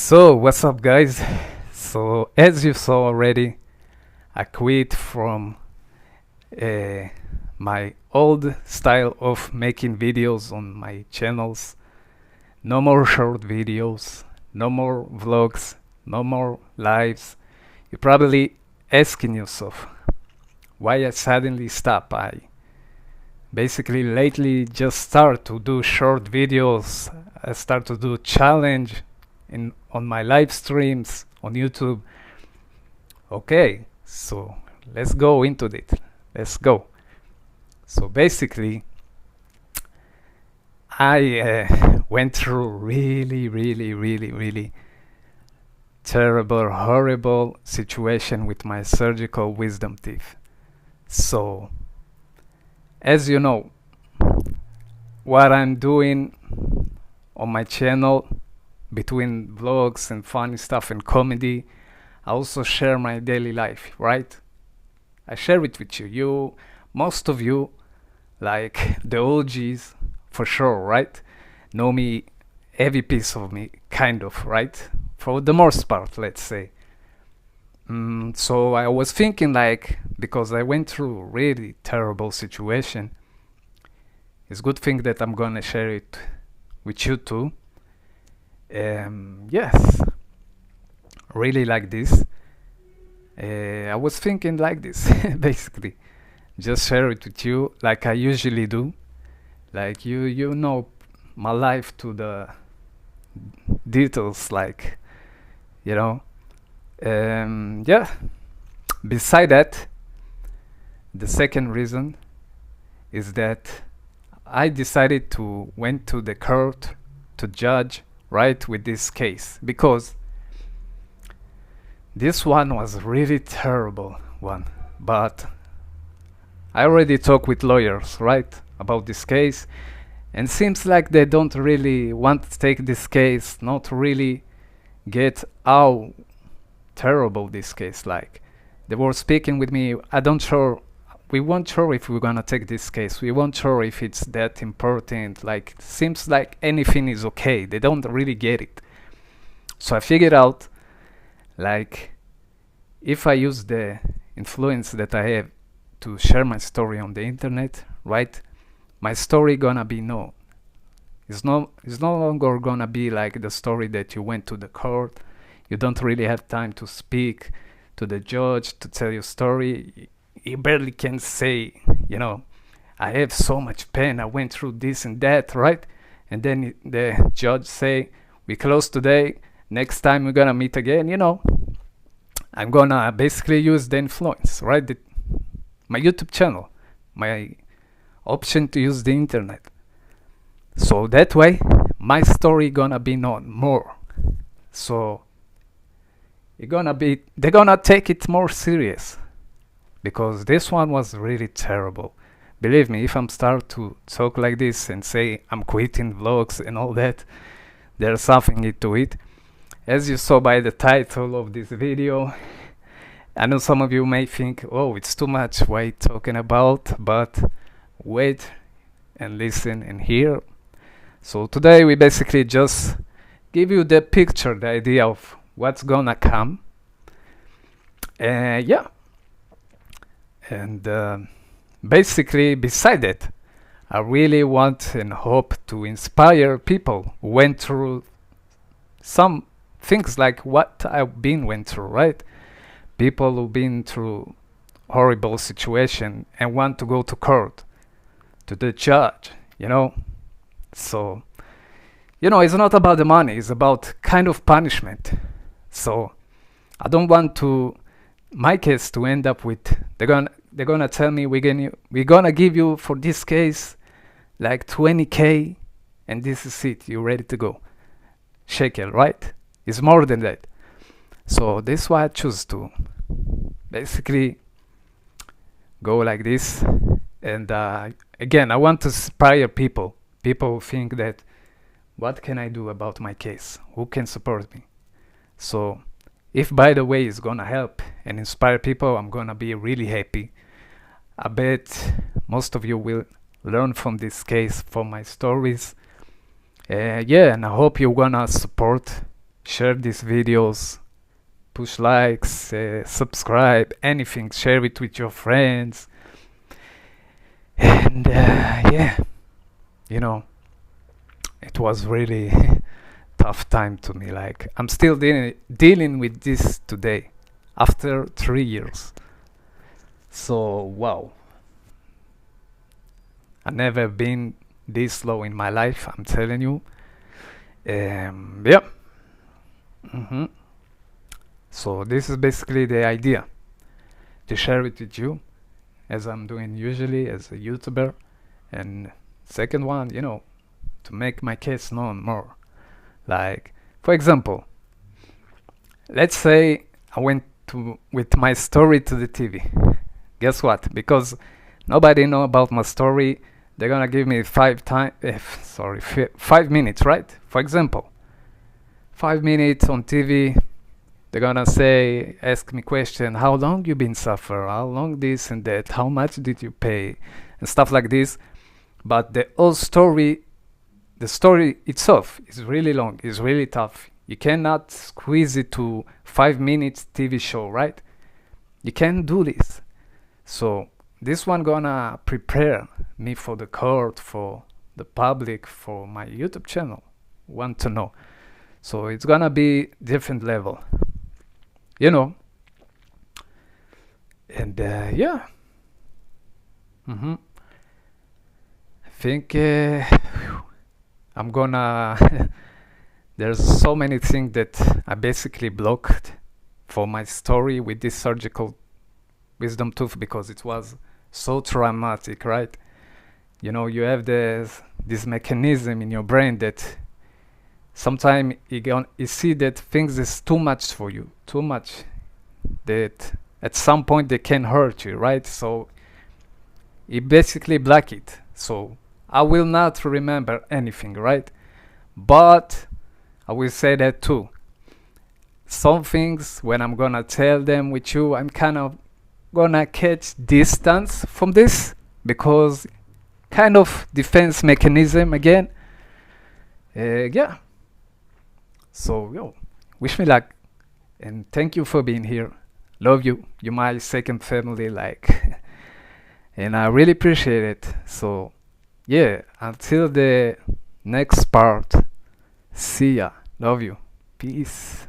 So, what's up, guys? So, as you saw already, I quit from uh, my old style of making videos on my channels. No more short videos, no more vlogs, no more lives. You're probably asking yourself why I suddenly stop. I basically lately just start to do short videos. I start to do challenge on my live streams on YouTube. Okay, so let's go into it. Let's go. So basically, I went through really terrible, horrible situation with my surgical wisdom teeth. So, as you know, what I'm doing on my channel between vlogs and funny stuff and comedy, I also share my daily life, right? I share it with you. Most of you, like the OGs, for sure, right? Know me, every piece of me, kind of, right? For the most part, let's say. So I was thinking, like, because I went through a really terrible situation, it's a good thing that I'm gonna share it with you too. Yes, really like this. I was thinking like this, basically. Just share it with you like I usually do. Like you know my life to the details, like, you know. Yeah. Beside that, the second reason is that I decided to went to the court to judge, right, with this case, because this one was really terrible one. But I already talked with lawyers, right, about this case, and seems like they don't really want to take this case, not really get how terrible this case. Like, they were speaking with me. We weren't sure if we're gonna take this case. We weren't sure if it's that important. Like, seems like anything is okay. They don't really get it. So I figured out, like, if I use the influence that I have to share my story on the internet, right, my story gonna be known. It's no longer gonna be like the story that you went to the court. You don't really have time to speak to the judge to tell your story. You barely can say, I have so much pain, I went through this and that, right? And then the judge say, we close today, next time we're gonna meet again. I'm gonna basically use the influence, right? My YouTube channel, my option to use the internet. So that way, my story gonna be known more. So they're gonna take it more serious, because this one was really terrible. Believe me, if I'm start to talk like this and say I'm quitting vlogs and all that, there's something to it. As you saw by the title of this video, I know some of you may think, oh, it's too much, what are you talking about? But wait and listen and hear. So today we basically just give you the picture, the idea of what's gonna come. Yeah. And basically, beside that, I really want and hope to inspire people who went through some things like what I've went through, right? People who've been through horrible situation and want to go to court, to the judge, So, it's not about the money, it's about kind of punishment. So, I don't want my case to end up with, they're gonna tell me we're gonna give you for this case like 20K and this is it, you're ready to go. Shekel, right? It's more than that. So this is why I choose to basically go like this. And again, I want to inspire people who think that, what can I do about my case? Who can support me? So if, by the way, it's gonna help and inspire people, I'm gonna be really happy. I bet most of you will learn from this case, from my stories. Yeah, and I hope you're gonna support share these videos, push likes, subscribe, anything, share it with your friends. And yeah, you know, it was really tough time to me. Like, I'm still dealing with this today after 3 years. So wow, I've never been this low in my life, I'm telling you. Yeah. So this is basically the idea, to share it with you, as I'm doing usually as a YouTuber. And second one, to make my case known more. Like, for example, let's say I went with my story to the TV. Guess what? Because nobody know about my story, they're gonna give me 5 minutes, right? For example, 5 minutes on TV. They're gonna ask me question, how long you been suffer, how long this and that, how much did you pay, and stuff like this. But the whole story, the story itself is really long, is really tough. You cannot squeeze it to 5 minutes TV show, right? You can't do this. So this one gonna prepare me for the court, for the public, for my YouTube channel. Want to know? So it's gonna be different level, And yeah. I think I'm gonna. There's so many things that I basically blocked for my story with this surgical wisdom tooth, because it was so traumatic, right? You have this mechanism in your brain that sometimes you see that things is too much for you, too much, that at some point they can hurt you, right? So you basically block it. So I will not remember anything, right? But I will say that too. Some things, when I'm gonna tell them with you, I'm kind of gonna catch distance from this, because kind of defense mechanism again. Yeah. So wish me luck, and thank you for being here. Love you. You're my second family, like, and I really appreciate it. So yeah, until the next part. See ya. Love you. Peace.